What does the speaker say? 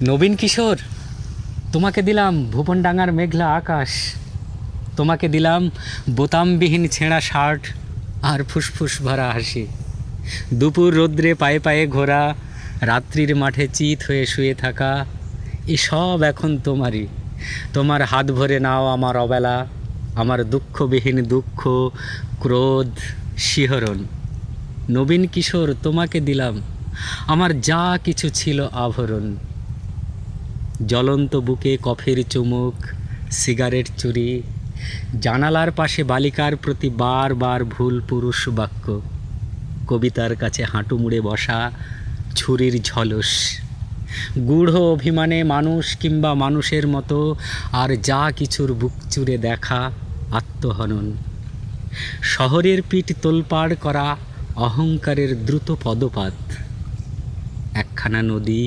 নবীন কিশোর, তোমাকে দিলাম ভুবনডাঙ্গার মেঘলা আকাশ, তোমাকে দিলাম বোতামবিহীন ছেঁড়া শার্ট আর ফুসফুস ভরা হাসি। দুপুর রৌদ্রে পায়ে পায়ে ঘোরা, রাত্রির মাঠে চিত হয়ে শুয়ে থাকা, এসব এখন তোমারই। তোমার হাত ভরে নাও আমার অবেলা, আমার দুঃখবিহীন দুঃখ, ক্রোধ, শিহরণ। নবীন কিশোর, তোমাকে দিলাম আমার যা কিছু ছিল আভরণ। জ্বলন্ত বুকে কফির চুমুক, সিগারেট চুরি, জানালার পাশে বালিকার প্রতি বারবার ভুল পুরুষ বাক্য, কবিতার কাছে হাঁটু মুড়ে বসা, ছুরির ঝলস, গূঢ় অভিমানে মানুষ কিংবা মানুষের মতো আর যা কিছুর বুক চুরে দেখা, আত্মহনন। শহরের পিঠ তোলপাড় করা অহংকারের দ্রুত পদপাত। একখানা নদী,